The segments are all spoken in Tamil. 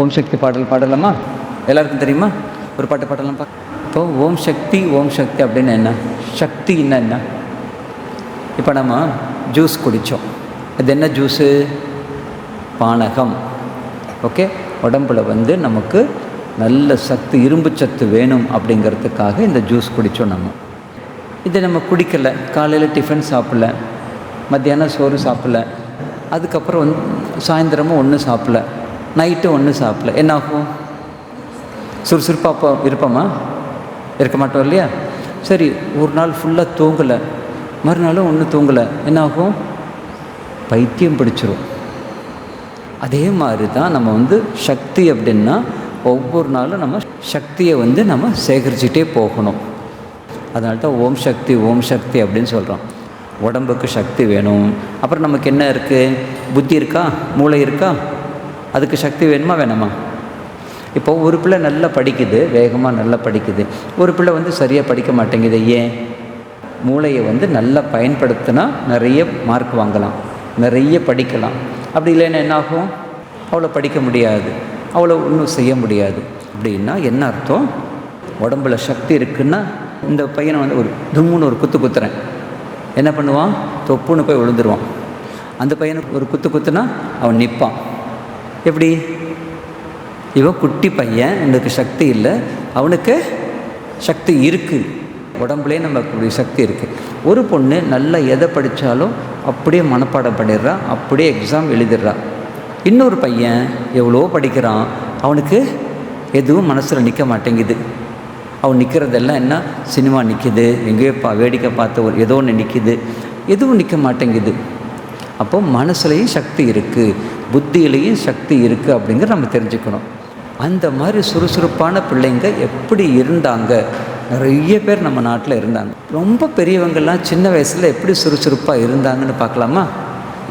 ஓம் சக்தி பாடல் பாடலாமா? எல்லாருக்கும் தெரியுமா? ஒரு பாட்டு பாடலாம்ப்பா. இப்போ ஓம் சக்தி அப்படின்னு என்ன? சக்தின்னா என்ன? இப்போ நம்ம ஜூஸ் குடித்தோம். அது என்ன ஜூஸு? பானகம். ஓகே, உடம்பில் நமக்கு நல்ல சத்து, இரும்பு சத்து வேணும் அப்படிங்கிறதுக்காக இந்த ஜூஸ் குடித்தோம். இதை நம்ம குடிக்கலை, காலையில் டிஃபன் சாப்பிடல, மத்தியானம் சோறு சாப்பிடல, அதுக்கப்புறம் சாயந்தரமும் ஒன்றும் சாப்பிடல, நைட்டு ஒன்றும் சாப்பிடல, என்னாகும்? சுறுசுறுப்பாக இருப்போமா? இருக்க மாட்டோம் இல்லையா? சரி, ஒரு நாள் ஃபுல்லாக தூங்கலை, மறுநாளும் ஒன்றும் தூங்கலை, என்னாகும்? பைத்தியம் பிடிச்சிரும். அதே மாதிரி தான் நம்ம சக்தி அப்படின்னா ஒவ்வொரு நாளும் நம்ம சக்தியை நம்ம சேகரிச்சுட்டே போகணும். அதனால தான் ஓம் சக்தி அப்படின்னு சொல்கிறோம். உடம்புக்கு சக்தி வேணும். அப்புறம் நமக்கு என்ன இருக்குது? புத்தி இருக்கா? மூளை இருக்கா? அதுக்கு சக்தி வேணுமா வேணாமா? இப்போ ஒரு பிள்ளை நல்லா படிக்குது, வேகமாக நல்லா படிக்குது. ஒரு பிள்ளை சரியாக படிக்க மாட்டேங்குது. ஏன்? மூளையை நல்லா பயன்படுத்தினா நிறைய மார்க் வாங்கலாம், நிறைய படிக்கலாம். அப்படி இல்லைன்னா என்னாகும்? அவ்வளோ படிக்க முடியாது, அவ்வளோ ஒன்றும் செய்ய முடியாது. அப்படின்னா என்ன அர்த்தம்? உடம்புல சக்தி இருக்குன்னா இந்த பையனை ஒரு தும்முன்னு ஒரு குத்துறேன், என்ன பண்ணுவான்? தொப்புன்னு போய் விழுந்துருவான். அந்த பையனுக்கு ஒரு குத்துனா அவன் நிற்பான். எப்படி? இவன் குட்டி பையன், எனக்கு சக்தி இல்லை, அவனுக்கு சக்தி இருக்குது. உடம்புலே நமக்கு சக்தி இருக்குது. ஒரு பொண்ணு நல்லா எதை படித்தாலும் அப்படியே மனப்பாடம் பண்ணிடுறா, அப்படியே எக்ஸாம் எழுதிடுறா. இன்னொரு பையன் எவ்வளோ படிக்கிறான், அவனுக்கு எதுவும் மனசில் நிற்க மாட்டேங்குது. அவன் நிற்கிறதெல்லாம் என்ன? சினிமா நிற்கிது, எங்கேயோ வேடிக்கை பார்த்த ஏதோ ஒன்று நிற்கிது, எதுவும் நிற்க மாட்டேங்குது. அப்போ மனசுலையும் சக்தி இருக்குது, புத்தியிலையும் சக்தி இருக்குது அப்படிங்கிற நம்ம தெரிஞ்சுக்கணும். அந்த மாதிரி சுறுசுறுப்பான பிள்ளைங்க எப்படி இருந்தாங்க? நிறைய பேர் நம்ம நாட்டில் இருந்தாங்க. ரொம்ப பெரியவங்கள்லாம் சின்ன வயசில் எப்படி சுறுசுறுப்பாக இருந்தாங்கன்னு பார்க்கலாமா?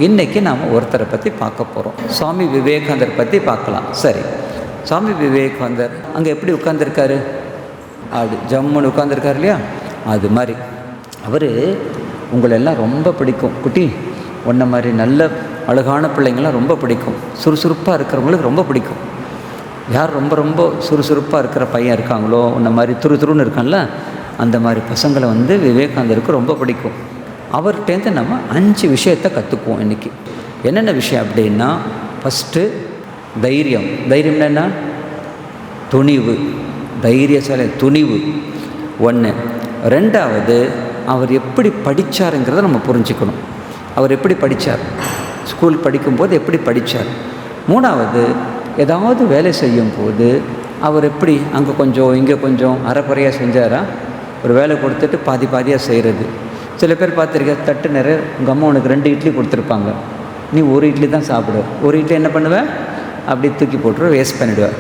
இன்றைக்கி நாம் ஒருத்தரை பற்றி பார்க்க போகிறோம். சுவாமி விவேகானந்தர் பற்றி பார்க்கலாம். சரி, சுவாமி விவேகானந்தர் அங்கே எப்படி உட்கார்ந்துருக்காரு? அப்படி ஜம்முன்னு உட்கார்ந்துருக்காரு இல்லையா? அது மாதிரி அவர் உங்களெல்லாம் ரொம்ப பிடிக்கும். குட்டி, உன்ன மாதிரி நல்ல அழகான பிள்ளைங்கள்லாம் ரொம்ப பிடிக்கும். சுறுசுறுப்பாக இருக்கிறவங்களுக்கு ரொம்ப பிடிக்கும். யார் ரொம்ப ரொம்ப சுறுசுறுப்பாக இருக்கிற பையன் இருக்காங்களோ, உன்ன மாதிரி துருன்னு இருக்கான்ல, அந்த மாதிரி பசங்களை விவேகானந்தருக்கு ரொம்ப பிடிக்கும். அவர்கிட்டேருந்து நம்ம 5 விஷயத்தை கற்றுக்குவோம் இன்றைக்கி. என்னென்ன விஷயம் அப்படின்னா, ஃபஸ்ட்டு தைரியம்னா என்ன? துணிவு. தைரியசாலி, துணிவு ஒன்று. ரெண்டாவது, அவர் எப்படி படித்தாருங்கிறத நம்ம புரிஞ்சுக்கணும். அவர் எப்படி படித்தார், ஸ்கூல் படிக்கும்போது எப்படி படித்தார். மூணாவது, ஏதாவது வேலை செய்யும்போது அவர் எப்படி அங்கே கொஞ்சம் இங்கே கொஞ்சம் அரைக்குறையாக செஞ்சாரா? ஒரு வேலை கொடுத்துட்டு பாதியாக செய்கிறது. சில பேர் பார்த்துருக்க, தட்டு நிறைய உங்கள் அம்மா உனக்கு 2 இட்லி கொடுத்துருப்பாங்க, நீ ஒரு இட்லி தான் சாப்பிடுவ. ஒரு இட்லி என்ன பண்ணுவேன்? அப்படி தூக்கி போட்டுருவ, வேஸ்ட் பண்ணிவிடுவேன்.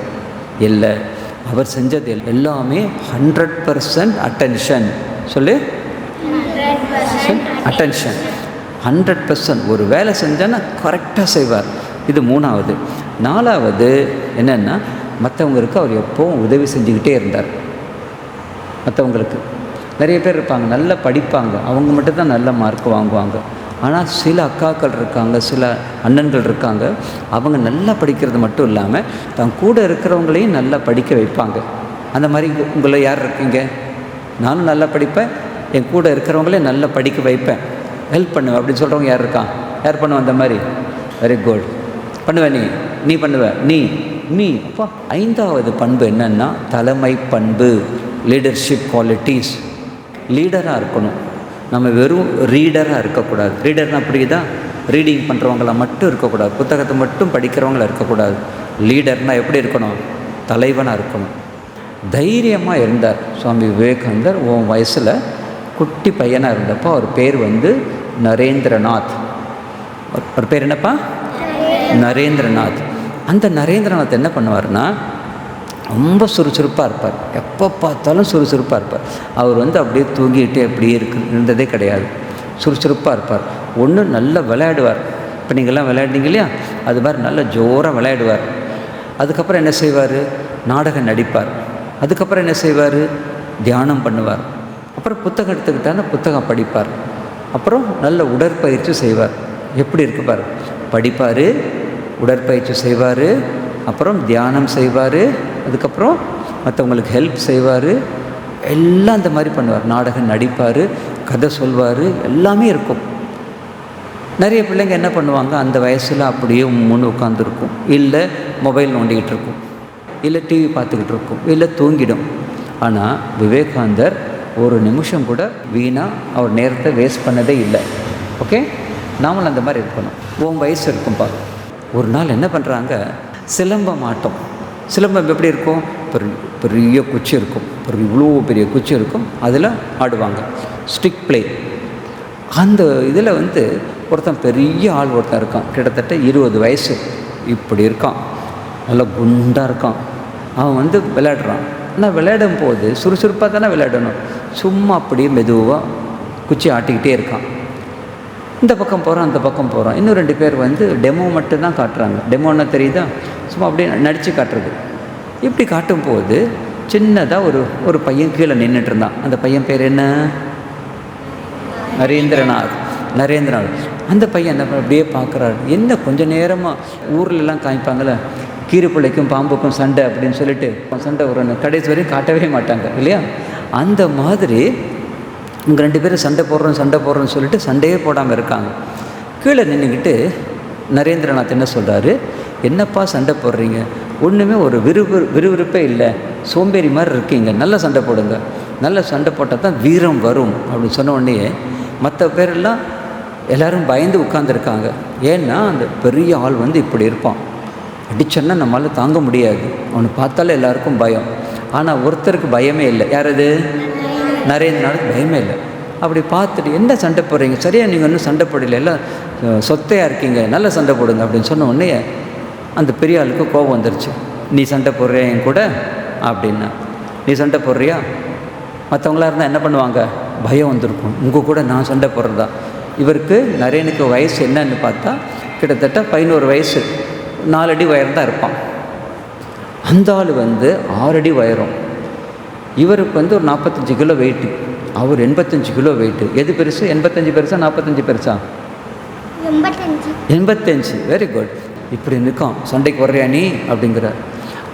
இல்லை, அவர் செஞ்சது எல்லாமே 100% அட்டென்ஷன். சொல்லு, அட்டென்ஷன் 100%. ஒரு வேலை செஞ்சான்னா கரெக்டாக செய்வார். இது மூணாவது. நாலாவது என்னென்னா, மற்றவங்களுக்கு அவர் எப்போவும் உதவி செஞ்சுக்கிட்டே இருந்தார். மற்றவங்களுக்கு நிறைய பேர் இருப்பாங்க, நல்லா படிப்பாங்க, அவங்க மட்டும்தான் நல்ல மார்க் வாங்குவாங்க. ஆனால் சில அக்காக்கள் இருக்காங்க, சில அண்ணன்கள் இருக்காங்க, அவங்க நல்லா படிக்கிறது மட்டும் இல்லாமல் தன் கூட இருக்கிறவங்களையும் நல்லா படிக்க வைப்பாங்க. அந்த மாதிரி உங்களை யார் இருக்கீங்க? நானும் நல்லா படிப்பேன், என் கூட இருக்கிறவங்களே நல்லா படிக்க வைப்பேன், ஹெல்ப் பண்ணுவேன் அப்படின்னு சொல்கிறவங்க யார் இருக்கான்? யார் பண்ணுவேன் அந்த மாதிரி? வெரி குட், பண்ணுவேன். நீ பண்ணுவ, நீ அப்பா. 5வது பண்பு என்னென்னா தலைமை பண்பு, லீடர்ஷிப் குவாலிட்டிஸ். லீடராக இருக்கணும். நம்ம வெறும் ரீடராக இருக்கக்கூடாது. ரீடர்னால் புரியுதா? ரீடிங் பண்ணுறவங்கள மட்டும் இருக்கக்கூடாது, புத்தகத்தை மட்டும் படிக்கிறவங்கள இருக்கக்கூடாது. லீடர்னால் எப்படி இருக்கணும்? தலைவனாக இருக்கணும். தைரியமாக இருந்தார் சுவாமி விவேகானந்தர். உன் வயசில் குட்டி பையனாக இருந்தப்போ அவர் பேர் நரேந்திரநாத். அவர் பேர் என்னப்பா? நரேந்திரநாத். அந்த நரேந்திரநாத் என்ன பண்ணுவார்னா, ரொம்ப சுறுசுறுப்பாக இருப்பார். எப்போ பார்த்தாலும் சுறுசுறுப்பாக இருப்பார். அவர் அப்படியே தூங்கிட்டு அப்படியே இருந்ததே கிடையாது. சுறுசுறுப்பாக இருப்பார். ஒன்று நல்லா விளையாடுவார். இப்போ நீங்கள்லாம் விளையாடுனீங்க இல்லையா, அது மாதிரி நல்லா ஜோராக விளையாடுவார். அதுக்கப்புறம் என்ன செய்வார்? நாடகம் நடிப்பார். அதுக்கப்புறம் என்ன செய்வார்? தியானம் பண்ணுவார். அப்புறம் புத்தகம் எடுத்துக்கிட்டான்னா புத்தகம் படிப்பார். அப்புறம் நல்ல உடற்பயிற்சி செய்வார். எப்படி இருக்கு பாரு? படிப்பார், உடற்பயிற்சி செய்வார், அப்புறம் தியானம் செய்வார், அதுக்கப்புறம் மற்றவங்களுக்கு ஹெல்ப் செய்வார், எல்லாம் இந்த மாதிரி பண்ணுவார். நாடகம் நடிப்பார், கதை சொல்வார், எல்லாமே இருக்கும். நிறைய பிள்ளைங்க என்ன பண்ணுவாங்க, அந்த வயசில் அப்படியே முன்னு உட்காந்துருக்கும், இல்லை மொபைல் நோண்டிக்கிட்டு இருக்கும், இல்லை டிவி பார்த்துக்கிட்டு இருக்கும், இல்லை தூங்கிடும். ஆனால் விவேகானந்தர் ஒரு நிமிஷம் கூட வீணாக அவர் நேரத்தை வேஸ்ட் பண்ணதே இல்லை. ஓகே, நாமளும் அந்த மாதிரி இருக்கணும். வயசு இருக்கும்பா. ஒரு நாள் என்ன பண்ணுறாங்க, சிலம்பம் ஆட்டம். சிலம்பம் எப்படி இருக்கும், பெரிய குச்சி இருக்கும், இவ்வளோ பெரிய குச்சி இருக்கும், அதில் ஆடுவாங்க, ஸ்டிக் பிளே. அந்த இதில் ஒருத்தன் பெரிய ஆள் ஒருத்தன் இருக்கான், கிட்டத்தட்ட 20 வயசு, இப்படி இருக்கான், நல்லா குண்டாக இருக்கான். அவன் விளையாடுறான். ஆனால் விளையாடும் போது சுறுசுறுப்பாக தானே விளையாடணும், சும்மா அப்படியே மெதுவாக குச்சி ஆட்டிக்கிட்டே இருக்கான். இந்த பக்கம் போகிறான், அந்த பக்கம் போகிறான். இன்னும் 2 பேர் டெமோ மட்டும்தான் காட்டுறாங்க. டெமோன்னா தெரியுதா, சும்மா அப்படியே நடித்து காட்டுறது. இப்படி காட்டும்போது சின்னதாக ஒரு பையன் கீழே நின்றுட்டு இருந்தான். அந்த பையன் பேர் என்ன, நரேந்திரநாத். அந்த பையன் என்ன அப்படியே பார்க்குறாரு. என்ன கொஞ்சம் நேரமாக ஊர்லெலாம் காமிப்பாங்களே, கீரிப்பிள்ளைக்கும் பாம்புக்கும் சண்டை அப்படின்னு சொல்லிட்டு சண்டை ஒரு கடைசி வரையும் காட்டவே மாட்டாங்க இல்லையா, அந்த மாதிரி இவங்க 2 பேரும் சண்டை போடுறோன்னு சொல்லிட்டு சண்டையே போடாமல் இருக்காங்க. கீழே நின்றுக்கிட்டு நரேந்திரநாத் என்ன சொல்கிறாரு, என்னப்பா சண்டை போடுறீங்க, ஒன்றுமே ஒரு விறுவிறுப்பே இல்லை, சோம்பேறி மாதிரி இருக்கீங்க, நல்ல சண்டை போடுங்க, நல்ல சண்டை போட்டால் தான் வீரம் வரும் அப்படின்னு சொன்ன உடனே மற்ற பேரெல்லாம் எல்லோரும் பயந்து உட்காந்துருக்காங்க. ஏன்னா அந்த பெரிய ஆள் இப்படி இருப்பான், அடிச்சோன்னா நம்மளால் தாங்க முடியாது, அவனை பார்த்தாலே எல்லாருக்கும் பயம். ஆனால் ஒருத்தருக்கு பயமே இல்லை. யார் அது, நரேந்திரநாத் பயமே இல்லை. அப்படி பார்த்துட்டு என்ன சண்டை போடுறீங்க, சரியா நீங்கள் ஒன்றும் சண்டை போடல, எல்லாம் சொத்தையாக இருக்கீங்க, நல்ல சண்டை போடுங்க அப்படின்னு சொன்ன உடனே அந்த பெரிய ஆளுக்கு கோபம் வந்துருச்சு. நீ சண்டை போடுறியா என் கூட அப்படின்னா, நீ சண்டை போடுறியா, மற்றவங்களா இருந்தால் என்ன பண்ணுவாங்க, பயம் வந்திருக்கும், உங்கள் கூட நான் சண்டை போடுறதா. இவருக்கு நரேனுக்கு வயசு என்னன்னு பார்த்தா கிட்டத்தட்ட 11 வயசு, 4 அடி உயரம் தான் இருப்பான். அந்த ஆள் 6 அடி உயரம். இவருக்கு ஒரு 45 கிலோ வெயிட்டு, அவர் 85 கிலோ வெயிட்டு. எது பெருசு, 85 பெருசா 45 பெருசா? 85. Very good. இப்படி நிற்கும், சண்டைக்கு வர்றியா நீ அப்படிங்கிறார்.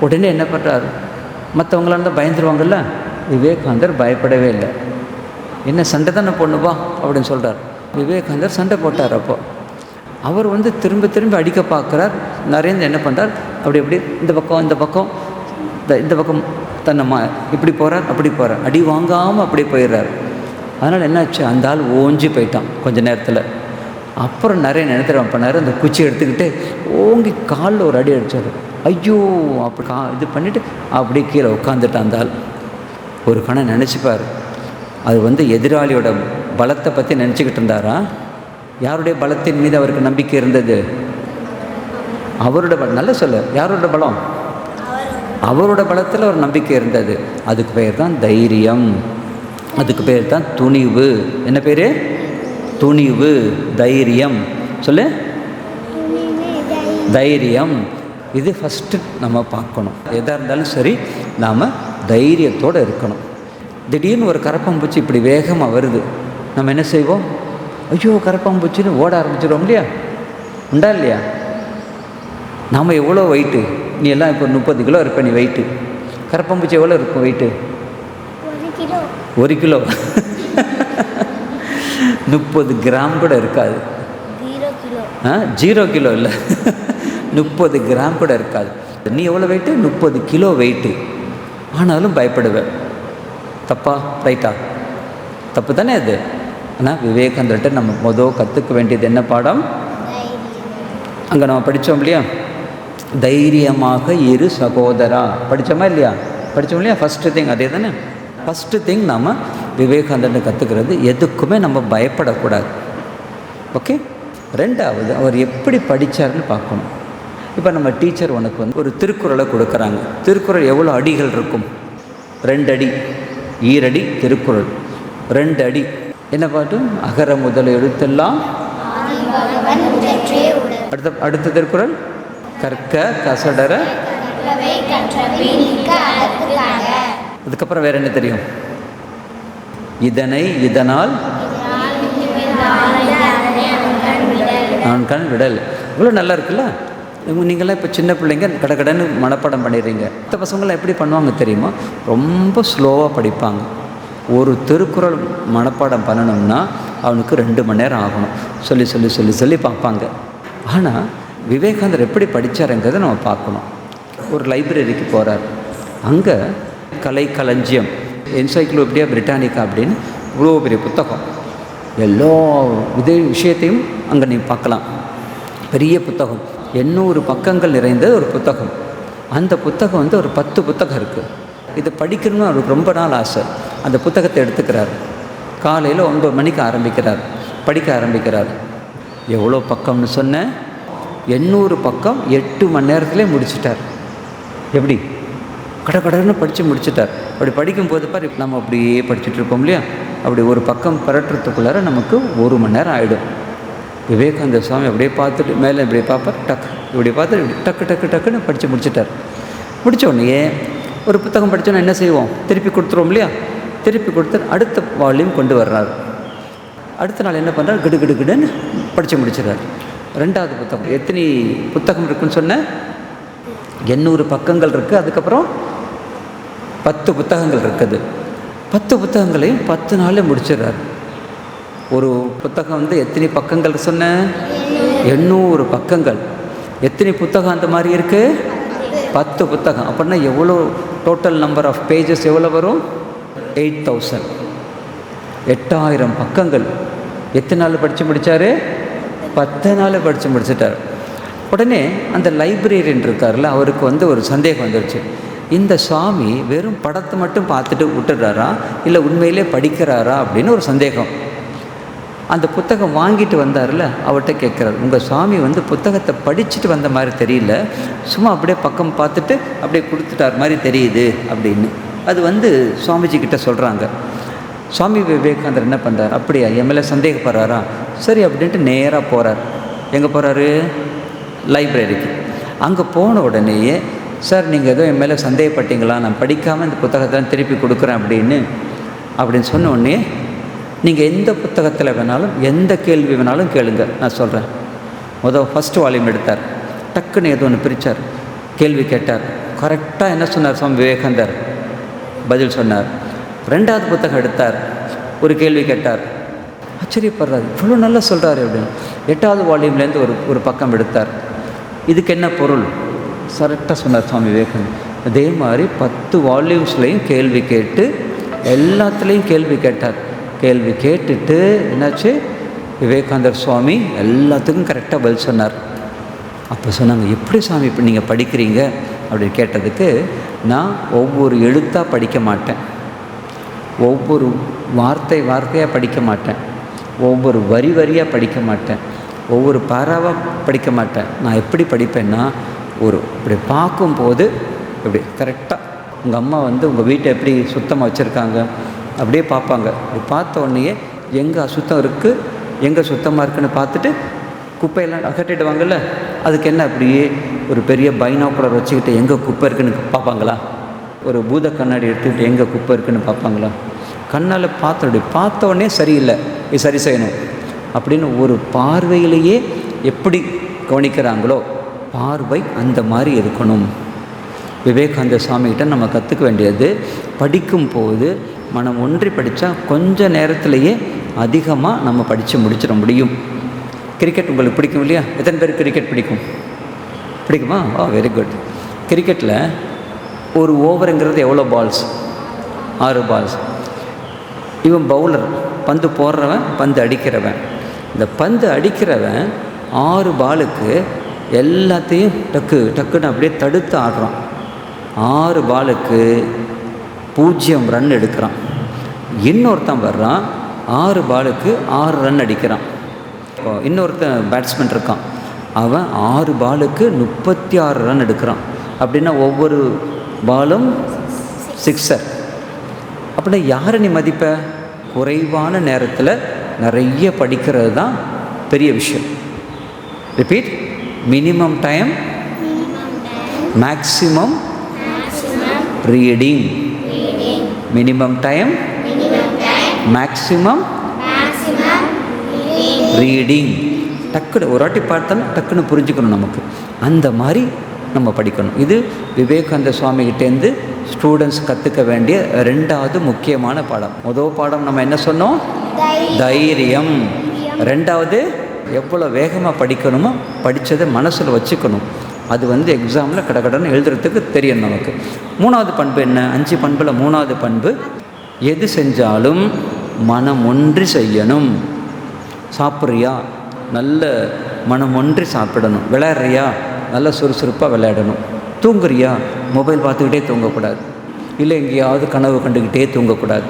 உடனே என்ன பண்ணுறாரு, மற்றவங்களாம் இருந்தால் பயந்துருவாங்கல்ல, விவேகானந்தர் பயப்படவே இல்லை. என்ன சண்டை தானே பொண்ணுவா அப்படின்னு சொல்கிறார். விவேகானந்தர் சண்டை போட்டார். அப்போ அவர் திரும்ப திரும்ப அடிக்க பார்க்குறார். நரேந்திரன் என்ன பண்ணுறார், அப்படி இந்த பக்கம் தன்னை இப்படி போகிறார், அப்படி போகிறார், அடி வாங்காமல் அப்படியே போயிடுறார். அதனால் என்னாச்சு, அந்த ஆள் ஓஞ்சி போயிட்டான் கொஞ்ச நேரத்தில். அப்புறம் நிறைய நேரத்தில் பண்ணார், அந்த குச்சி எடுத்துக்கிட்டு ஓங்கி காலில் ஒரு அடி அடித்தார். ஐயோ அப்படி இது பண்ணிவிட்டு அப்படியே கீழே உட்காந்துட்டான் அந்த ஆள். ஒரு கணம் நினச்சிப்பார், அது எதிராளியோட பலத்தை பற்றி நினச்சிக்கிட்டு இருந்தாரா, யாருடைய பலத்தின் மீது அவருக்கு நம்பிக்கை இருந்தது, அவரோட பலம். நல்ல சொல்ல, யாரோட பலம், அவரோட பலத்தில் ஒரு நம்பிக்கை இருந்தது. அதுக்கு பேர் தான் தைரியம், அதுக்கு பேர் தான் துணிவு. என்ன பேர், துணிவு, தைரியம். சொல்லு, தைரியம். இது ஃபஸ்ட்டு நம்ம பார்க்கணும். எதாக இருந்தாலும் சரி, நாம் தைரியத்தோடு இருக்கணும். திடீர்னு ஒரு கரப்பாம்பூச்சி இப்படி வேகமாக வருது, நம்ம என்ன செய்வோம், ஐயோ கரப்பாம்பூச்சின்னு ஓட ஆரம்பிச்சிடுவோம் இல்லையா, உண்டா இல்லையா? நாம் எவ்வளோ வெயிட்டு, நீ எல்லாம் இப்போ 30 கிலோ இருப்ப நீ வெயிட்டு, கரப்பாம்பூச்சி எவ்வளோ இருக்கும் வெயிட்டு, 1 கிலோ 30 கிராம் கூட இருக்காது. 0 கிலோ இல்லை 30 கிராம் கூட இருக்காது. நீ எவ்வளோ வெயிட்டு, 30 கிலோ வெயிட்டு. ஆனாலும் பயப்படுவேன். தப்பா ரைட்டா? தப்பு தானே அது. ஆனால் விவேகானந்தர்கிட்ட நம்ம கற்றுக்க வேண்டியது என்ன பாடம், அங்கே நம்ம படித்தோம் இல்லையா, தைரியமாக இரு சகோதரா, படித்தோமா இல்லையா, படித்தோம் இல்லையா. ஃபஸ்ட்டு திங் அதே தானே. ஃபஸ்ட்டு திங் நாம் விவேகானந்தர்கிட்ட கற்றுக்கிறது, எதுக்குமே நம்ம பயப்படக்கூடாது. ஓகே. ரெண்டாவது, அவர் எப்படி படித்தார்னு பார்க்கணும். இப்போ நம்ம டீச்சர் உனக்கு ஒரு திருக்குறளை கொடுக்குறாங்க. திருக்குறள் எவ்வளோ அடிகள் இருக்கும், 2 அடி. ஈரடி திருக்குறள் 2 அடி. என்ன பாட்டு, அகர முதல எழுத்தெல்லாம். அடுத்த திருக்குறள், கற்க கசடர. அதுக்கப்புறம் வேற என்ன தெரியும், இதனை இதனால் நான் கண் விடல். இவ்வளோ நல்லா இருக்குல்ல. நீங்களாம் இப்போ சின்ன பிள்ளைங்க கடகடன்னு மனப்பாடம் பண்ணிடுறீங்க. மற்ற பசங்களாம் எப்படி பண்ணுவாங்க தெரியுமா? ரொம்ப ஸ்லோவாக படிப்பாங்க. ஒரு திருக்குறள் மனப்பாடம் பண்ணணும்னா அவனுக்கு 2 மணி நேரம் ஆகணும். சொல்லி சொல்லி சொல்லி சொல்லி பார்ப்பாங்க. ஆனால் விவேகானந்தர் எப்படி படித்தாருங்கிறத நம்ம பார்க்கணும். ஒரு லைப்ரரிக்கு போகிறார். அங்கே கலை களஞ்சியம், என்சைக்ளோபீடியா பிரிட்டானிக்கா அப்படின்னு இவ்வளோ பெரிய புத்தகம், எல்லா விஷயத்தையும் அங்கே நீ பார்க்கலாம். பெரிய புத்தகம், 800 பக்கங்கள் நிறைந்த ஒரு புத்தகம். அந்த புத்தகம் வந்து ஒரு 10 புத்தகம் இருக்குது. இதை படிக்கணும்னு அவருக்கு ரொம்ப நாள் ஆசை. அந்த புத்தகத்தை எடுத்துக்கிறார். காலையில் 9 மணிக்கு ஆரம்பிக்கிறார், படிக்க ஆரம்பிக்கிறார். எவ்வளோ பக்கம்னு சொன்னேன்? 800 பக்கம் 8 மணி நேரத்துலேயே முடிச்சிட்டார். எப்படி? கடன்னு படித்து முடிச்சிட்டார். அப்படி படிக்கும்போது பாரு, நம்ம அப்படியே படிச்சுட்டு இருப்போம் இல்லையா? அப்படி ஒரு பக்கம் பரட்டுறதுக்குள்ளார நமக்கு 1 மணி நேரம் ஆகிடும். விவேகானந்த சுவாமி அப்படியே பார்த்துட்டு மேலே இப்படி பார்ப்பார், டக்கு இப்படி பார்த்துட்டு இப்படி டக்கு டக்கு டக்குன்னு படித்து முடிச்சிட்டார். முடித்த உடனே ஒரு புத்தகம் படித்தோன்னா என்ன செய்வோம்? திருப்பி கொடுத்துருவோம் இல்லையா? திருப்பி கொடுத்து அடுத்த வால்யூம் கொண்டு வர்றாரு. அடுத்த நாள் என்ன பண்ணுறாரு? கிடு கிடு கிடுன்னு படித்து முடிச்சிடறார். 2வது புத்தகம். எத்தனை புத்தகம் இருக்குன்னு சொன்ன? 800 பக்கங்கள் இருக்குது. அதுக்கப்புறம் 10 புத்தகங்கள் இருக்குது. 10 புத்தகங்களையும் 10 நாளில் முடிச்சிடுறார். ஒரு புத்தகம் வந்து எத்தனை பக்கங்கள் சொன்ன? 800 பக்கங்கள். எத்தனை புத்தகம் அந்த மாதிரி இருக்குது? 10 புத்தகம். அப்படின்னா எவ்வளோ டோட்டல் நம்பர் ஆஃப் பேஜஸ் எவ்வளோ வரும்? 8000. 8000 பக்கங்கள். எத்தனை நாள் படித்து முடித்தார்? 10 நாள் படித்து முடிச்சிட்டார். உடனே அந்த லைப்ரரியன் இருக்கார்ல, அவருக்கு வந்து ஒரு சந்தேகம் வந்துருச்சு. இந்த சுவாமி வெறும் படத்தை மட்டும் பார்த்துட்டு விட்டுடுறாரா, இல்லை உண்மையிலே படிக்கிறாரா அப்படின்னு ஒரு சந்தேகம். அந்த புத்தகம் வாங்கிட்டு வந்தார்ல, அவர்கிட்ட கேட்குறாரு, உங்கள் சுவாமி வந்து புத்தகத்தை படிச்சுட்டு வந்த மாதிரி தெரியல, சும்மா அப்படியே பக்கம் பார்த்துட்டு அப்படியே கொடுத்துட்டார் மாதிரி தெரியுது அப்படின்னு. அது வந்து சுவாமிஜி கிட்ட சொல்கிறாங்க. சுவாமி விவேகானந்தர் என்ன பண்ணுறார்? அப்படியா, என் மேலே சந்தேகப்படுறாரா? சரி அப்படின்ட்டு நேராக போகிறார். எங்கே போகிறாரு? லைப்ரரிக்கு. அங்கே போன உடனேயே, சார் நீங்கள் ஏதோ என் மேலே சந்தேகப்பட்டீங்களா, நான் படிக்காமல் இந்த புத்தகத்தை திருப்பி கொடுக்குறேன் அப்படின்னு சொன்ன உடனே, நீங்கள் எந்த புத்தகத்தில் வேணாலும் எந்த கேள்வி வேணாலும் கேளுங்க, நான் சொல்கிறேன். ஃபஸ்ட்டு வால்யூம் எடுத்தார். டக்குன்னு ஏதோ ஒன்று பிரித்தார், கேள்வி கேட்டார். கரெக்டாக என்ன சொன்னார் சுவாமி விவேகானந்தர்? பதில் சொன்னார். 2வது புத்தகம் எடுத்தார், ஒரு கேள்வி கேட்டார். ஆச்சரியப்படுறாரு, இவ்வளோ நல்லா சொல்கிறாரு அப்படின்னு. 8வது வால்யூம்லேருந்து ஒரு பக்கம் எடுத்தார். இதுக்கு என்ன பொருள்? கரெக்டாக சொன்னார் சுவாமி விவேகானந்தர். அதே மாதிரி 10 வால்யூம்ஸ்லையும் கேள்வி கேட்டு எல்லாத்துலேயும் கேள்வி கேட்டார். கேள்வி கேட்டுட்டு என்னாச்சு? விவேகானந்தர் சுவாமி எல்லாத்துக்கும் கரெக்டாக பதில் சொன்னார். அப்போ சொன்னாங்க, எப்படி சுவாமி இப்போ நீங்கள் படிக்கிறீங்க அப்படின்னு கேட்டதுக்கு, நான் ஒவ்வொரு எழுத்தாக படிக்க மாட்டேன், ஒவ்வொரு வார்த்தையாக படிக்க மாட்டேன், ஒவ்வொரு வரியாக படிக்க மாட்டேன், ஒவ்வொரு பாராவாக படிக்க மாட்டேன். நான் எப்படி படிப்பேன்னா, இப்படி பார்க்கும்போது இப்படி கரெக்டாக உங்கள் அம்மா வந்து உங்கள் வீட்டை எப்படி சுத்தமாக வச்சுருக்காங்க அப்படியே பார்ப்பாங்க. இப்படி பார்த்த உடனேயே எங்கே அசுத்தம் இருக்குது, எங்கே சுத்தமாக இருக்குன்னு பார்த்துட்டு குப்பையெல்லாம் அகட்டிடுவாங்கள்ல, அதுக்கு என்ன அப்படியே ஒரு பெரிய பைனாக்குலர் வச்சுக்கிட்டு எங்கே குப்பை இருக்குன்னு பார்ப்பாங்களா? ஒரு பூத கண்ணாடி எடுத்துக்கிட்டு எங்கே குப்பை இருக்குன்னு பார்ப்பாங்களா? கண்ணால் பார்த்த உடனே சரியில்லை, இது சரி செய்யணும் அப்படின்னு ஒரு பார்வையிலேயே எப்படி கவனிக்கிறாங்களோ, பார்வை அந்த மாதிரி இருக்கணும். விவேகானந்த சுவாமிகிட்ட நம்ம கற்றுக்க வேண்டியது, படிக்கும்போது மனம் ஒன்றி படித்தா கொஞ்ச நேரத்திலேயே அதிகமாக நம்ம படித்து முடிச்சிட முடியும். கிரிக்கெட் உங்களுக்கு பிடிக்கும் இல்லையா? எத்தனை பேர் கிரிக்கெட் பிடிக்குமா? Very good. கிரிக்கெட்டில் ஒரு ஓவருங்கிறது எவ்வளோ பால்ஸ்? 6 பால்ஸ். இவன் பவுலர், பந்து போடுறவன், பந்து அடிக்கிறவன். இந்த பந்து அடிக்கிறவன் 6 பாலுக்கு எல்லாத்தையும் டக்குன்னு அப்படியே தடுத்து ஆடுறான். 6 பாலுக்கு 0 ரன் எடுக்கிறான். இன்னொருத்தன் வர்றான், 6 பாலுக்கு 6 ரன் அடிக்கிறான். இன்னொருத்தன் பேட்ஸ்மேன் இருக்கான், அவன் 6 பாலுக்கு 36 ரன் எடுக்கிறான். அப்படின்னா ஒவ்வொரு பாலும் 6. அப்படின்னா யாரை நீ மதிப்ப? குறைவான நேரத்தில் நிறைய படிக்கிறது தான் பெரிய விஷயம். Repeat, minimum time maximum reading. Minimum time maximum reading. டக்குன்னு ஒரு வாட்டி பார்த்தாலும் டக்குன்னு புரிஞ்சுக்கணும் நமக்கு. அந்த மாதிரி நம்ம படிக்கணும். இது விவேகானந்த சுவாமிகிட்டேருந்து ஸ்டூடெண்ட்ஸ் கற்றுக்க வேண்டிய 2வது முக்கியமான பாடம். முதல் பாடம் நம்ம என்ன சொன்னோம்? தைரியம். 2வது எவ்வளோ வேகமாக படிக்கணுமோ படித்ததை மனசில் வச்சுக்கணும். அது எக்ஸாமில் கடகடன்னு எழுதுறதுக்கு தெரியும் நமக்கு. 3வது பண்பு என்ன? 5 பண்பில் 3வது பண்பு, எது செஞ்சாலும் மனம் ஒன்றி செய்யணும். சாப்பிட்றியா? நல்ல மனம் ஒன்றி சாப்பிடணும். விளையாடுறியா? நல்லா சுறுசுறுப்பாக விளையாடணும். தூங்குறியா? மொபைல் பார்த்துக்கிட்டே தூங்கக்கூடாது, இல்லை எங்கேயாவது கனவு கண்டுக்கிட்டே தூங்கக்கூடாது.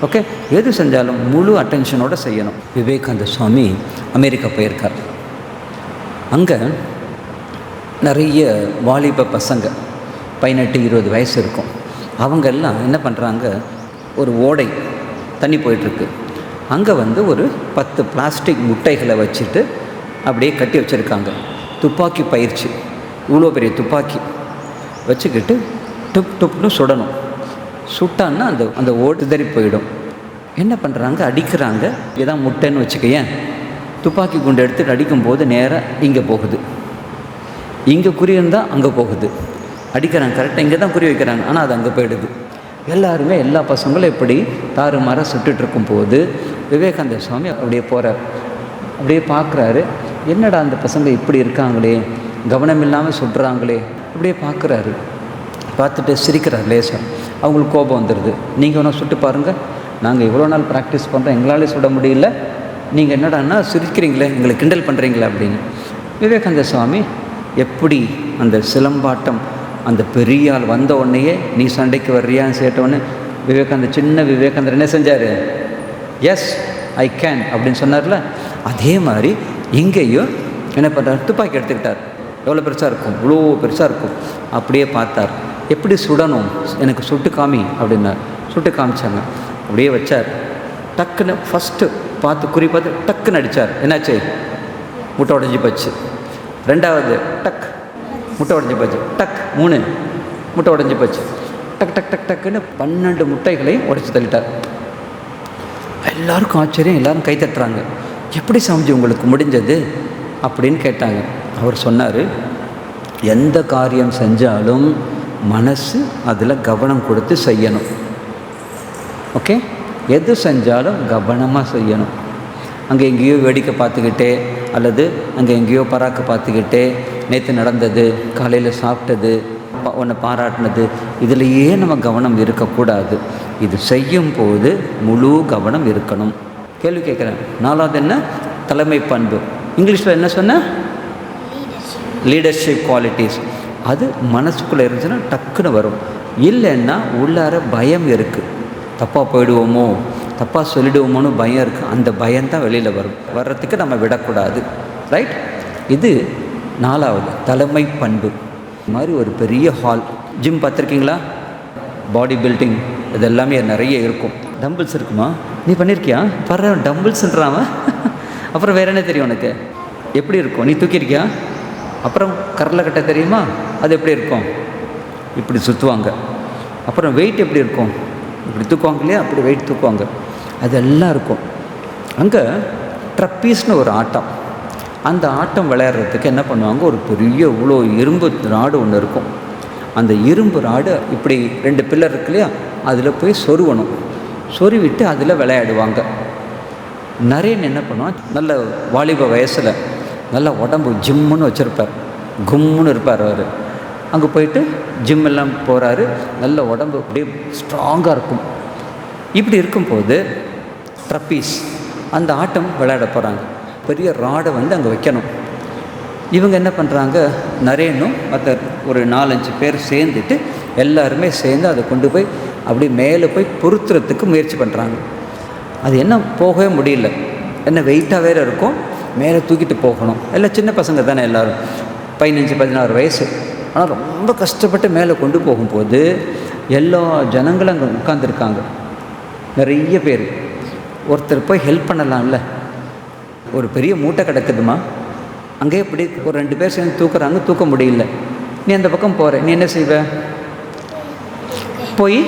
ஓகே, எது செஞ்சாலும் முழு அட்டென்ஷனோடு செய்யணும். விவேகானந்த சுவாமி அமெரிக்கா போயிருக்கார். அங்கே நிறைய வாலிப பசங்க 18-20 வயசு இருக்கும். அவங்கெல்லாம் என்ன பண்ணுறாங்க, ஒரு ஓடை தண்ணி போயிட்டுருக்கு. அங்கே ஒரு 10 பிளாஸ்டிக் முட்டைகளை வச்சுட்டு அப்படியே கட்டி வச்சுருக்காங்க. துப்பாக்கி பயிற்சி. இவ்வளோ பெரிய துப்பாக்கி வச்சுக்கிட்டு டுப் டுப்னு சுடணும். சுட்டான்னா அந்த ஓட்டு தறி போயிடும். என்ன பண்ணுறாங்க, அடிக்கிறாங்க. இதான் முட்டைன்னு வச்சுக்கேன். துப்பாக்கி குண்டு எடுத்துகிட்டு அடிக்கும்போது நேராக இங்கே போகுது, இங்கே குறி இருந்தால் அங்கே போகுது. அடிக்கிறாங்க, கரெக்டாக இங்கே தான் குறி வைக்கிறாங்க, ஆனால் அது அங்கே போயிடுது. எல்லாருமே எல்லா பசங்களும் இப்படி தாறுமாற சுட்டுட்ருக்கும்போது விவேகானந்த சுவாமி அப்படியே போகிறார். அப்படியே பார்க்குறாரு, என்னடா அந்த பசங்க இப்படி இருக்காங்களே, கவனம் இல்லாமல் சுடுறாங்களே. அப்படியே பார்க்குறாரு. பார்த்துட்டு சிரிக்கிறார் லேசாக. அவங்களுக்கு கோபம் வந்துடுது. நீங்கள் வேணால் சுட்டு பாருங்கள், நாங்கள் இவ்வளோ நாள் ப்ராக்டிஸ் பண்ணுறோம், எங்களாலே சுட முடியல, நீங்கள் என்னடான்னா சிரிக்கிறீங்களே, எங்களை கிண்டல் பண்ணுறீங்களே அப்படின்னு. விவேகானந்த சுவாமி எப்படி அந்த சிலம்பாட்டம் அந்த பெரிய ஆள் வந்த உடனேயே நீ சண்டைக்கு வர்றியான்னு கேட்டோடனே சின்ன விவேகானந்தர் என்ன செஞ்சார்? எஸ் ஐ கேன் அப்படின்னு சொன்னார்ல. அதே மாதிரி இங்கேயும் என்ன பண்ணுறார், துப்பாக்கி எடுத்துக்கிட்டார். எவ்வளோ பெருசாக இருக்கும், இவ்வளோ பெருசாக இருக்கும். அப்படியே பார்த்தார், எப்படி சுடணும், எனக்கு சுட்டு காமி அப்படின்னார். சுட்டு காமிச்சாங்க. அப்படியே வச்சார். டக்குன்னு ஃபஸ்ட்டு பார்த்து குறி பார்த்து டக்குன்னு அடித்தார். என்னாச்சு? முட்டை உடஞ்சி போச்சு. 2வது டக், முட்டை உடஞ்சி போச்சு. டக் 3, முட்டை உடஞ்சி போச்சு. டக் டக் டக் டக்குன்னு 12 முட்டைகளையும் உடச்சி தள்ளிட்டார். எல்லாருக்கும் ஆச்சரியம், எல்லோரும் கை தட்டுறாங்க. எப்படி சாமிஜி உங்களுக்கு முடிஞ்சது அப்படின்னு கேட்டாங்க. அவர் சொன்னார், எந்த காரியம் செஞ்சாலும் மனசு அதில் கவனம் கொடுத்து செய்யணும். ஓகே, எது செஞ்சாலும் கவனமாக செய்யணும். அங்கே எங்கேயோ வேடிக்கை பார்த்துக்கிட்டே அல்லது அங்கே எங்கேயோ பராக்கு பார்த்துக்கிட்டே நேற்று நடந்தது, காலையில் சாப்பிட்டது, உன்னை பாராட்டினது, இதிலையே நம்ம கவனம் இருக்கக்கூடாது. இது செய்யும் போது முழு கவனம் இருக்கணும். கேள்வி கேட்குறேன். 4வது என்ன? தலைமை பண்பு. இங்கிலீஷில் என்ன சொன்ன? Leadership qualities. அது மனசுக்குள்ளே இருந்துச்சுன்னா டக்குன்னு வரும். இல்லைன்னா உள்ளார பயம் இருக்குது, தப்பாக போயிடுவோமோ, தப்பாக சொல்லிடுவோமோன்னு பயம் இருக்குது. அந்த பயம்தான் வெளியில் வர்றதுக்கு நம்ம விடக்கூடாது. ரைட்? இது 4வது தலைமை பண்பு. இது மாதிரி ஒரு பெரிய ஹால். ஜிம் பார்த்துருக்கீங்களா? பாடி பில்டிங் இது எல்லாமே நிறைய இருக்கும். டம்பிள்ஸ் இருக்குமா? நீ பண்ணியிருக்கியா? பர டம்பிள்ஸ்ன்றாம அப்புறம் வேறு என்ன தெரியும் உனக்கு? எப்படி இருக்கும்? நீ தூக்கியிருக்கியா? அப்புறம் கரலை கட்ட தெரியுமா? அது எப்படி இருக்கும்? இப்படி சுற்றுவாங்க. அப்புறம் வெயிட் எப்படி இருக்கும்? இப்படி தூக்குவாங்க இல்லையா? அப்படி வெயிட் தூக்குவாங்க. அதெல்லாம் இருக்கும். அங்கே ட்ரப்பீஸ்னு ஒரு ஆட்டம். அந்த ஆட்டம் விளையாடுறதுக்கு என்ன பண்ணுவாங்க, ஒரு பெரிய இவ்வளோ இரும்பு ராடு ஒன்று இருக்கும். அந்த இரும்பு ராடு இப்படி 2 பில்லர் இருக்கு இல்லையா, அதில் போய் சொருவணும். சொருவிட்டு அதில் விளையாடுவாங்க. நரேன் என்ன பண்ணுவான், நல்ல வாலிப வயசில் நல்ல உடம்பு ஜிம்முன்னு வச்சுருப்பார், கும்முன்னு இருப்பார். அவர் அங்கே போயிட்டு ஜிம் எல்லாம் போகிறாரு. நல்ல உடம்பு அப்படியே ஸ்ட்ராங்காக இருக்கும். இப்படி இருக்கும்போது ட்ரப்பீஸ் அந்த ஆட்டம் விளையாட போகிறாங்க. பெரிய ராடை அங்கே வைக்கணும். இவங்க என்ன பண்ணுறாங்க, நரேனும் மற்ற ஒரு 4-5 பேர் சேர்ந்துட்டு எல்லாருமே சேர்ந்து அதை கொண்டு போய் அப்படி மேலே போய் பொருத்துறதுக்கு முயற்சி பண்ணுறாங்க. அது என்ன போகவே முடியல. என்ன வெயிட்டாக வேறு இருக்கும், மேலே தூக்கிட்டு போகணும். எல்லாம் சின்ன பசங்க தானே எல்லோரும், 15-16 வயசு. ஆனால் ரொம்ப கஷ்டப்பட்டு மேலே கொண்டு போகும்போது எல்லா ஜனங்களும் அங்கே உட்காந்துருக்காங்க, நிறைய பேர். ஒருத்தர் போய் ஹெல்ப் பண்ணலாம்ல. ஒரு பெரிய மூட்டை கிடக்குதுமா, அங்கே இப்படி ஒரு 2 பேர் சேர்ந்து தூக்குறாங்க, தூக்க முடியல. நீ அந்த பக்கம் போகிற, நீ என்ன செய்வ? போய்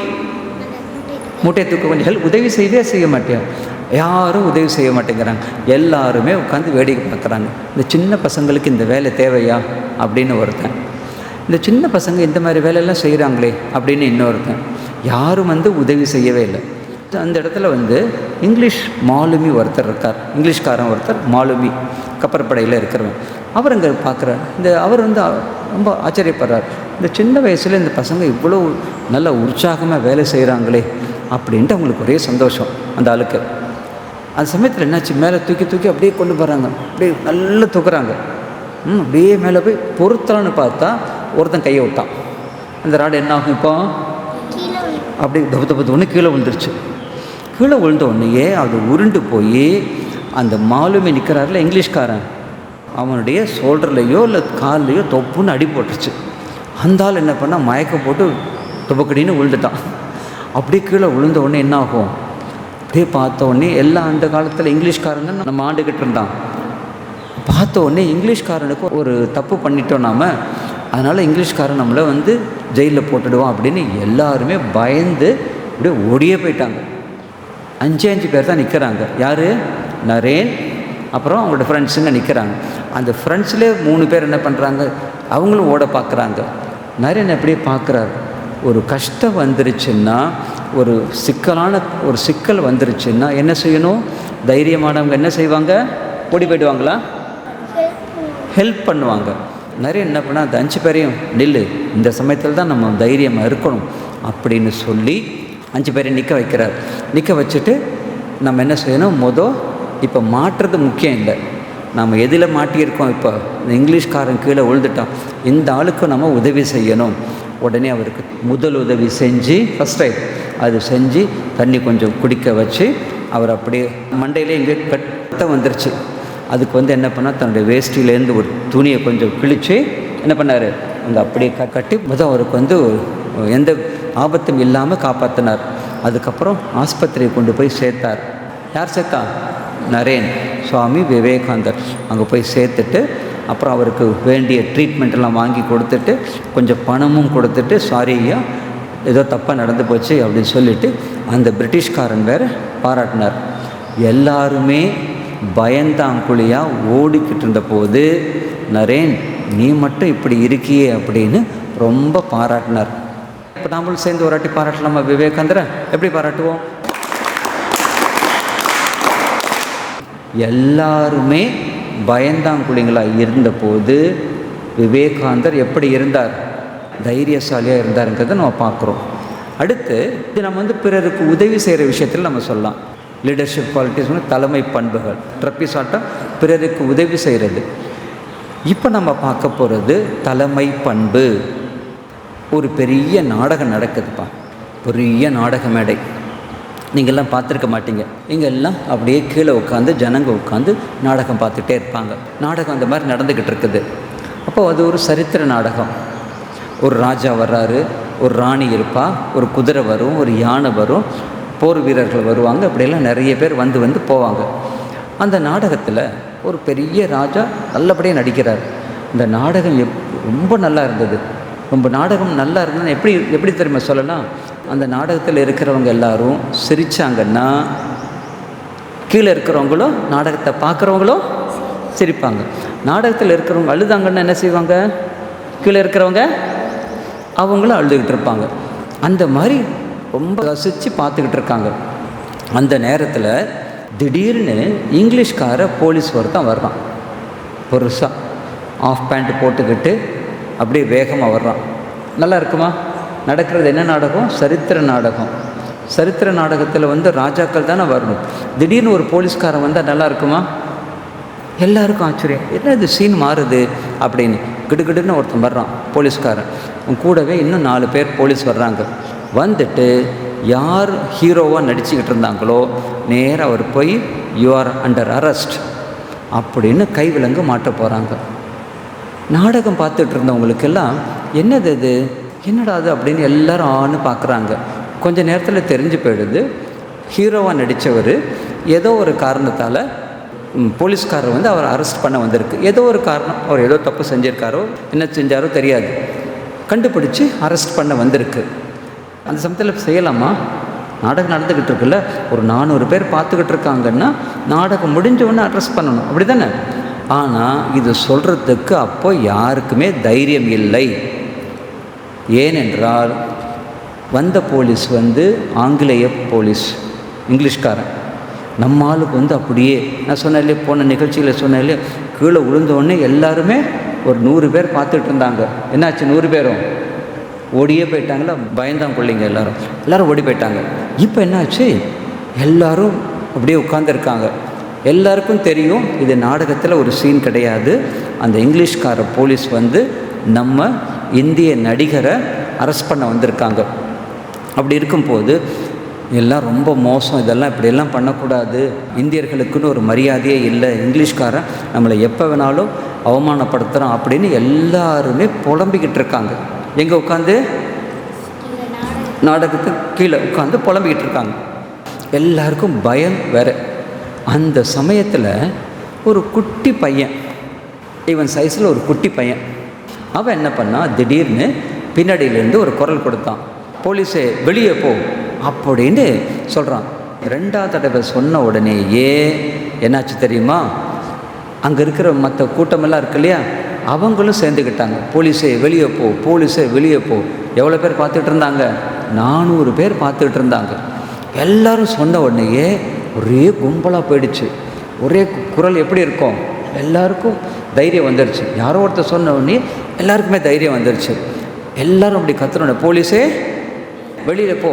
மூட்டையை தூக்க கொஞ்சம் உதவி செய்ய மாட்டேன். யாரும் உதவி செய்ய மாட்டேங்கிறாங்க. எல்லாருமே உட்காந்து வேடிக்கை பார்க்குறாங்க. இந்த சின்ன பசங்களுக்கு இந்த வேலை தேவையா அப்படின்னு ஒருத்தன், இந்த சின்ன பசங்க இந்த மாதிரி வேலையெல்லாம் செய்கிறாங்களே அப்படின்னு இன்னொருத்தன். யாரும் உதவி செய்யவே இல்லை. அந்த இடத்துல இங்கிலீஷ் மாலுமி ஒருத்தர் இருக்கார், இங்கிலீஷ்காரன் ஒருத்தர், மாலுமி கப்பற்படையில் இருக்கிறவன். அவர் அங்கே பார்க்குறார். அவர் ரொம்ப ஆச்சரியப்படுறார். இந்த சின்ன வயசில் இந்த பசங்க இவ்வளோ நல்ல உற்சாகமாக வேலை செய்கிறாங்களே அப்படின்ட்டு அவங்களுக்கு ஒரே சந்தோஷம் அந்த ஆளுக்கு. அந்த சமயத்தில் என்னாச்சு, மேலே தூக்கி அப்படியே கொண்டு போகிறாங்க. அப்படியே நல்லா தூக்குறாங்க. அப்படியே மேலே போய் பொறுத்தலான்னு பார்த்தா ஒருத்தன் கையை விட்டான். அந்த ராடு என்ன ஆகும், இப்போ அப்படியே தப்பு ஒன்று கீழே விழுந்துருச்சு. கீழே விழுந்த உடனேயே அது உருண்டு போய் அந்த மாலுமே நிற்கிறாருல இங்கிலீஷ்காரன், அவனுடைய ஷோல்டர்லேயோ இல்லை கால்லையோ தொப்புன்னு அடி போட்டுருச்சு. அந்த ஆள் என்ன பண்ணால் மயக்கம் போட்டு துபக்கடின்னு விழுந்துட்டான். அப்படியே கீழே விழுந்த உடனே என்ன ஆகும், அப்படியே பார்த்த உடனே எல்லாம் அந்த காலத்தில் இங்கிலீஷ்காரன் தான் நம்ம ஆண்டுக்கிட்டு இருந்தான். பார்த்த உடனே இங்கிலீஷ்காரனுக்கு ஒரு தப்பு பண்ணிட்டோம் நாம், அதனால் இங்கிலீஷ்காரன் நம்மளை ஜெயிலில் போட்டுடுவோம் அப்படின்னு எல்லாருமே பயந்து அப்படியே ஓடியே போயிட்டாங்க. 5 பேர் தான் நிற்கிறாங்க. யார், நரேன், அப்புறம் அவங்களோட ஃப்ரெண்ட்ஸுங்க நிற்கிறாங்க. அந்த ஃப்ரெண்ட்ஸ்லேயே 3 பேர் என்ன பண்ணுறாங்க, அவங்களும் ஓட பார்க்குறாங்க. நரேன் அப்படியே பார்க்குறாரு. ஒரு கஷ்டம் வந்துருச்சுன்னா, ஒரு சிக்கல் வந்துருச்சுன்னா என்ன செய்யணும், தைரியமானவங்க என்ன செய்வாங்க, ஓடி போய்டுவாங்களா, ஹெல்ப் பண்ணுவாங்க. நிறைய என்ன பண்ணால் அந்த 5 பேரையும் நில்லு, இந்த சமயத்தில் தான் நம்ம தைரியமாக இருக்கணும் அப்படின்னு சொல்லி 5 பேரையும் நிற்க வைக்கிறார். நிற்க வச்சுட்டு நம்ம என்ன செய்யணும், இப்போ மாற்றுறது முக்கியம் இல்லை, நம்ம எதில் மாட்டியிருக்கோம், இப்போ இந்த இங்கிலீஷ்காரன் கீழே விழுந்துட்டான், இந்த ஆளுக்கு நம்ம உதவி செய்யணும். உடனே அவருக்கு முதல் உதவி செஞ்சு, ஃபஸ்ட் டைம் அது செஞ்சு தண்ணி கொஞ்சம் குடிக்க வச்சு அவர் அப்படியே மண்டையிலே இங்கே கட்ட வந்துருச்சு. அதுக்கு என்ன பண்ணால் தன்னுடைய வேஷ்டியிலேருந்து ஒரு துணியை கொஞ்சம் கிழித்து என்ன பண்ணார், அப்படியே கட்டி அவருக்கு எந்த ஆபத்தும் இல்லாமல் காப்பாற்றினார். அதுக்கப்புறம் ஆஸ்பத்திரியை கொண்டு போய் சேர்த்தார். யார் சேர்த்தா, நரேன், சுவாமி விவேகானந்தர் அங்கே போய் சேர்த்துட்டு அப்புறம் அவருக்கு வேண்டிய ட்ரீட்மெண்ட்டெல்லாம் வாங்கி கொடுத்துட்டு கொஞ்சம் பணமும் கொடுத்துட்டு, சாரியா ஏதோ தப்பாக நடந்து போச்சு அப்படின்னு சொல்லிவிட்டு அந்த பிரிட்டிஷ்காரன் வேறு பாராட்டினார். எல்லாருமே பயந்தாங்குழியாக ஓடிக்கிட்டு இருந்த போது நரேன் நீ மட்டும் இப்படி இருக்கியே அப்படின்னு ரொம்ப பாராட்டினார். இப்போ நாமளும் சேர்ந்து ஒரு வாட்டி பாராட்டலாமா விவேகானந்தரை? எப்படி பாராட்டுவோம்? எல்லாருமே பயந்தாங்குழிங்களாக இருந்தபோது விவேகானந்தர் எப்படி இருந்தார், தைரியசாலியாக இருந்தாருங்கிறத நம்ம பார்க்குறோம். அடுத்து இது நம்ம பிறருக்கு உதவி செய்கிற விஷயத்தில் நம்ம சொல்லலாம். லீடர்ஷிப் குவாலிட்டிஸ் தலைமை பண்புகள், ட்ரப்பிசாட்டம் பிறருக்கு உதவி செய்கிறது. இப்போ நம்ம பார்க்க போகிறது தலைமை பண்பு. ஒரு பெரிய நாடகம் நடக்குதுப்பா, பெரிய நாடக மேடை. நீங்கள்லாம் பார்த்துருக்க மாட்டீங்க. இங்கெல்லாம் அப்படியே கீழே உட்காந்து ஜனங்க உட்காந்து நாடகம் பார்த்துட்டே இருப்பாங்க. நாடகம் அந்த மாதிரி நடந்துக்கிட்டு இருக்குது. அப்போது அது ஒரு சரித்திர நாடகம். ஒரு ராஜா வர்றாரு, ஒரு ராணி இருப்பா, ஒரு குதிரை வரும், ஒரு யானை வரும், போர் வீரர்கள் வருவாங்க. அப்படியெல்லாம் நிறைய பேர் வந்து போவாங்க. அந்த நாடகத்தில் ஒரு பெரிய ராஜா நல்லபடியாக நடிக்கிறார். இந்த நாடகம் ரொம்ப நல்லா இருந்தது. ரொம்ப நாடகம் நல்லா இருந்ததுன்னு எப்படி தெரியுமா சொல்லலாம், அந்த நாடகத்தில் இருக்கிறவங்க எல்லாரும் சிரித்தாங்கன்னா கீழே இருக்கிறவங்களும் நாடகத்தை பார்க்குறவங்களும் சிரிப்பாங்க. நாடகத்தில் இருக்கிறவங்க அழுதாங்கன்னா என்ன செய்வாங்க, கீழே இருக்கிறவங்க அவங்களும் அழுதுகிட்டு இருப்பாங்க. அந்த மாதிரி ரொம்ப ரசித்து பார்த்துக்கிட்டு இருக்காங்க. அந்த நேரத்தில் திடீர்னு இங்கிலீஷ்கார போலீஸ் ஒருத்தன் வர்றான். பெருசாக ஆஃப் பேண்ட் போட்டுக்கிட்டு அப்படியே வேகமாக வர்றான். நல்லா இருக்குமா? நடக்கிறது என்ன நாடகம்? சரித்திர நாடகம். சரித்திர நாடகத்தில் ராஜாக்கள் தானே வரணும். திடீர்னு ஒரு போலீஸ்காரன் வந்தால் நல்லா இருக்குமா? எல்லாருக்கும் ஆச்சரியம், என்ன இது சீன் மாறுது அப்படின்னு. கிடுகிடுன்னு ஒருத்தன் வர்றான் போலீஸ்காரன். கூடவே இன்னும் 4 பேர் போலீஸ் வர்றாங்க. வந்துட்டு யார் ஹீரோவாக நடிச்சுக்கிட்டு இருந்தாங்களோ நேராக அவர் போய் யூ ஆர் அண்டர் அரெஸ்ட் அப்படின்னு கைவிலங்கு மாட்ட போகிறாங்க. நாடகம் பார்த்துட்டு இருந்தவங்களுக்கெல்லாம் என்னது இது, என்னடா அது அப்படின்னு எல்லாரும் ஆன்னு பார்க்குறாங்க. கொஞ்சம் நேரத்தில் தெரிஞ்சு போயிடுது, ஹீரோவாக நடித்தவர் ஏதோ ஒரு காரணத்தால் போலீஸ்காரர் அவரை அரெஸ்ட் பண்ண வந்திருக்கு. ஏதோ ஒரு காரணம், அவர் ஏதோ தப்பு செஞ்சுருக்காரோ என்ன செஞ்சாரோ தெரியாது, கண்டுபிடிச்சி அரெஸ்ட் பண்ண வந்திருக்கு. அந்த சமயத்தில் செய்யலாமா? நாடகம் நடந்துக்கிட்டு இருக்குல்ல, ஒரு 400 பேர் பார்த்துக்கிட்டு இருக்காங்கன்னா நாடகம் முடிஞ்சவொன்னே அட்ரஸ் பண்ணணும், அப்படி தானே? ஆனால் இது சொல்கிறதுக்கு அப்போ யாருக்குமே தைரியம் இல்லை. ஏனென்றால் வந்த போலீஸ் ஆங்கிலேய போலீஸ், இங்கிலீஷ்காரன். நம்ம ஆளுக்கு அப்படியே நான் சொன்னேன், போன நிகழ்ச்சியில் சொன்னேன், கீழே விழுந்தோடனே எல்லாருமே ஒரு 100 பேர் பார்த்துட்டு இருந்தாங்க. என்னாச்சு? 100 பேரும் ஓடியே போயிட்டாங்களா? பயந்தான் பிள்ளைங்க எல்லோரும் ஓடி போயிட்டாங்க. இப்போ என்னாச்சு? எல்லோரும் அப்படியே உட்காந்துருக்காங்க. எல்லாருக்கும் தெரியும் இது நாடகத்தில் ஒரு சீன் கிடையாது. அந்த இங்கிலீஷ்கார போலீஸ் நம்ம இந்திய நடிகரை அரெஸ்ட் பண்ண வந்திருக்காங்க. அப்படி இருக்கும்போது எல்லாம் ரொம்ப மோசம், இதெல்லாம் இப்படியெல்லாம் பண்ணக்கூடாது, இந்தியர்களுக்குன்னு ஒரு மரியாதையே இல்லை, இங்கிலீஷ்காரன் நம்மளை எப்போ வேணாலும் அவமானப்படுத்துகிறான் அப்படின்னு எல்லாருமே புலம்பிக்கிட்டு இருக்காங்க. எங்கே உட்காந்து? நாடகத்துக்கு கீழே உட்காந்து புலம்பிக்கிட்டு இருக்காங்க. எல்லாருக்கும் பயம் வேறு. அந்த சமயத்தில் ஒரு குட்டி பையன், இவன் சைஸில் ஒரு குட்டி பையன், அவன் என்ன பண்ணான், திடீர்னு பின்னாடியிலேருந்து ஒரு குரல் கொடுத்தான், போலீஸே வெளியே போ அப்படின்னு சொல்கிறான். 2வது தடவை சொன்ன உடனேயே என்னாச்சு தெரியுமா? அங்கே இருக்கிற மற்ற கூட்டமெல்லாம் இருக்கு இல்லையா, அவங்களும் சேர்ந்துக்கிட்டாங்க. போலீஸே வெளியே போ, போலீஸே வெளியே போ. எவ்வளோ பேர் பார்த்துட்டு இருந்தாங்க? 400 பேர் பார்த்துட்டு இருந்தாங்க. எல்லோரும் சொன்ன உடனேயே ஒரே கும்பலாக போயிடுச்சு. ஒரே குரல் எப்படி இருக்கும்? எல்லாருக்கும் தைரியம் வந்துடுச்சு. யாரோ ஒருத்தர் சொன்ன உடனே எல்லாருக்குமே தைரியம் வந்துடுச்சு. எல்லோரும் அப்படி கத்துறோம், போலீஸே வெளியில் போ,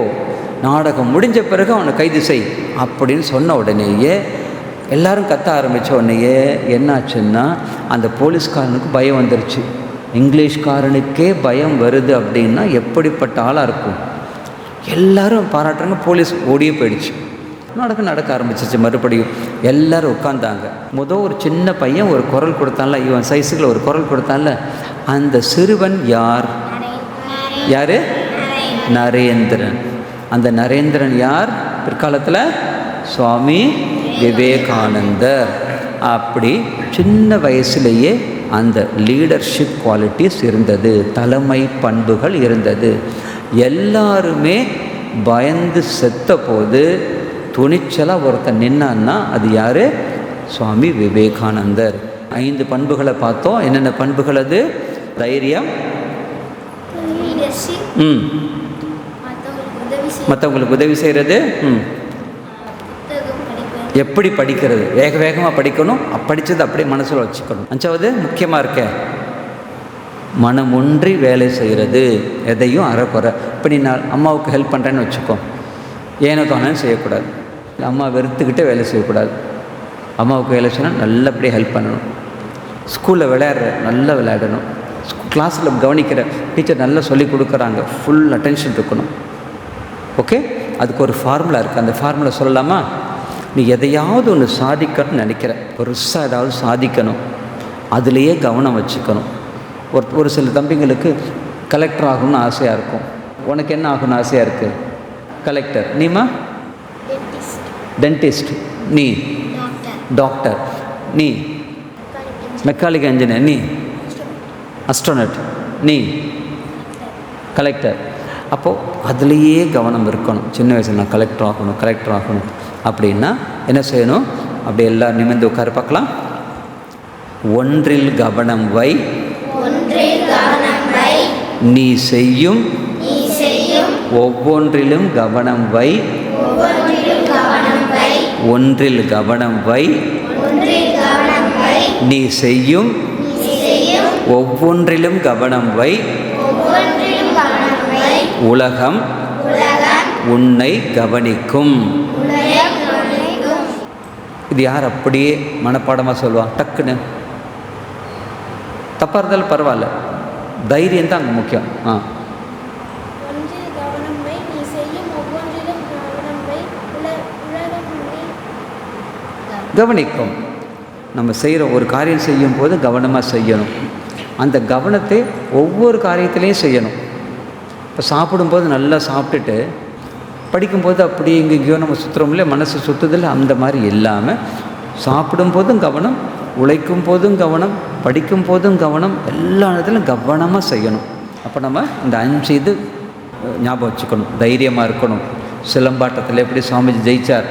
நாடகம் முடிஞ்ச பிறகு அவனை கைது செய் அப்படின்னு சொன்ன உடனேயே எல்லாரும் கத்த ஆரம்பித்த உடனேயே என்னாச்சுன்னா அந்த போலீஸ்காரனுக்கு பயம் வந்துருச்சு. இங்கிலீஷ்காரனுக்கே பயம் வருது அப்படின்னா எப்படிப்பட்ட ஆளாக இருக்கும்? எல்லாரும் பாராட்டுறாங்க. போலீஸ் ஓடியே போயிடுச்சு. நடக்க ஆரம்பிச்சிச்சு. மறுபடியும் எல்லோரும் உட்காந்தாங்க. ஒரு சின்ன பையன் ஒரு குரல் கொடுத்தான்ல, இவன் சைஸுக்குள்ள ஒரு குரல் கொடுத்தான்ல, அந்த சிறுவன் யார்? நரேந்திரன். அந்த நரேந்திரன் யார்? பிற்காலத்தில் சுவாமி விவேகானந்தர். அப்படி சின்ன வயசுலேயே அந்த லீடர்ஷிப் குவாலிட்டிஸ் இருந்தது, தலைமை பண்புகள் இருந்தது. எல்லாருமே பயந்து செத்த போது துணிச்சலாக ஒருத்தர் நின்னான்னா அது யார்? சுவாமி விவேகானந்தர். 5 பண்புகளை பார்த்தோம். என்னென்ன பண்புகள் அது? தைரியம், மற்றவங்களுக்கு உதவி செய்கிறது, எப்படி படிக்கிறது, வேகமாக படிக்கணும், படித்தது அப்படியே மனசில் வச்சுக்கணும். 5வது முக்கியமாக இருக்க மனம் ஒன்றி வேலை செய்கிறது, எதையும் அறக்குறை. இப்போ நீ நான் அம்மாவுக்கு ஹெல்ப் பண்ணுறேன்னு வச்சுக்கோ, ஏனோ தானே செய்யக்கூடாது. அம்மா வெறுத்துக்கிட்டே வேலை செய்யக்கூடாது. அம்மாவுக்கு வேலை செய்யணும், நல்லபடியாக ஹெல்ப் பண்ணணும். ஸ்கூலில் விளையாடுற நல்லா விளையாடணும். கிளாஸில் கவனிக்கிற டீச்சர் நல்லா சொல்லி கொடுக்குறாங்க, ஃபுல் அட்டென்ஷன் இருக்கணும். ஓகே, அதுக்கு ஒரு ஃபார்முலா இருக்குது. அந்த ஃபார்முலா சொல்லலாமா? நீ எதையாவது ஒன்று சாதிக்கணும்னு நினைக்கிற, பெருசாக ஏதாவது சாதிக்கணும், அதுலேயே கவனம் வச்சுக்கணும். ஒரு சில தம்பிங்களுக்கு கலெக்டர் ஆகணும்னு ஆசையாக இருக்கும். உனக்கு என்ன ஆகணும்னு ஆசையாக இருக்குது? கலெக்டர். நீமா? டென்டிஸ்ட். நீ? டாக்டர். நீ? Mechanical engineer. நீ? அஸ்ட்ரோனட். நீ? கலெக்டர். அப்போது அதுலேயே கவனம் இருக்கணும். சின்ன வயசில் நான் கலெக்டர் ஆகணும் அப்படின்னா என்ன செய்யணும்? அப்படி எல்லாம் நிமிர்ந்து உட்கார பார்க்கலாம். ஒன்றில் கவனம் வை, நீ செய்யும் ஒவ்வொன்றிலும் கவனம் வை, ஒன்றில் கவனம் வை, நீ செய்யும் ஒவ்வொன்றிலும் கவனம் வை, உலகம் உன்னை கவனிக்கும். இது யார் அப்படியே மனப்பாடமாக சொல்லுவான்? டக்குன்னு தப்பாக இருந்தாலும் பரவாயில்ல, தைரியம் தான் அங்கே முக்கியம். கவனிக்கும். நம்ம செய்கிற ஒரு காரியம் செய்யும் போது கவனமாக செய்யணும். அந்த கவனத்தை ஒவ்வொரு காரியத்திலையும் செய்யணும். இப்போ சாப்பிடும்போது நல்லா சாப்பிட்டுட்டு படிக்கும்போது அப்படி இங்கேயோ நம்ம சுற்றுறோம்ல, மனசு சுற்றுதில்ல, அந்த மாதிரி இல்லாமல் சாப்பிடும்போதும் கவனம், உழைக்கும் போதும் கவனம், படிக்கும் போதும் கவனம், எல்லா இடத்துலையும் கவனமாக செய்யணும். அப்போ நம்ம இந்த 5 இது ஞாபகம் வச்சுக்கணும். தைரியமாக இருக்கணும், சிலம்பாட்டத்தில் எப்படி சுவாமிஜி ஜெயிச்சார்,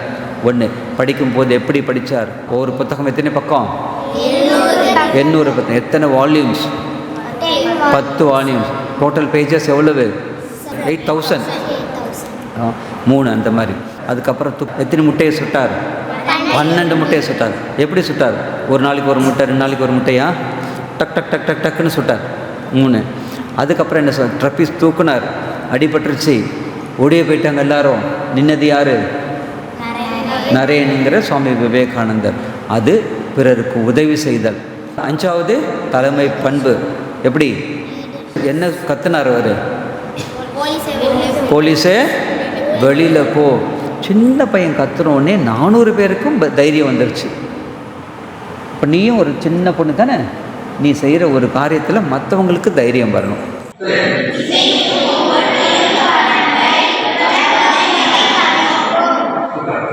ஒன்று படிக்கும்போது எப்படி படித்தார். ஒவ்வொரு புத்தகம் எத்தனை பக்கம்? 800 பக்கம். எத்தனை வால்யூம்ஸ்? 10 வால்யூம்ஸ். டோட்டல் பேஜஸ் எவ்வளவு? 8000. 3 அந்த மாதிரி. அதுக்கப்புறம் எத்தனை முட்டையை சுட்டார்? 12 முட்டையை சுட்டார். எப்படி சுட்டார்? ஒரு நாளைக்கு ஒரு முட்டை, 2 நாளைக்கு ஒரு முட்டையா? டக் டக் டக் டக் டக்குன்னு சுட்டார். 3. அதுக்கப்புறம் என்ன சொல், ட்ரப்பீஸ் தூக்குனார், அடிபட்டுருச்சு, ஓடிய போயிட்டாங்க எல்லாரும். நின்னது யார்? நரேனுங்கிற சுவாமி விவேகானந்தர். அது பிறருக்கு உதவி செய்தல். 5வது தலைமை பண்பு. எப்படி? என்ன கத்துனார் அவர்? போலீஸே வெளியில் போ. சின்ன பையன் கத்துனோடனே 400 பேருக்கும் தைரியம் வந்துருச்சு. இப்போ நீயும் ஒரு சின்ன பொண்ணு தானே, நீ செய்கிற ஒரு காரியத்தில் மற்றவங்களுக்கு தைரியம் வரணும்.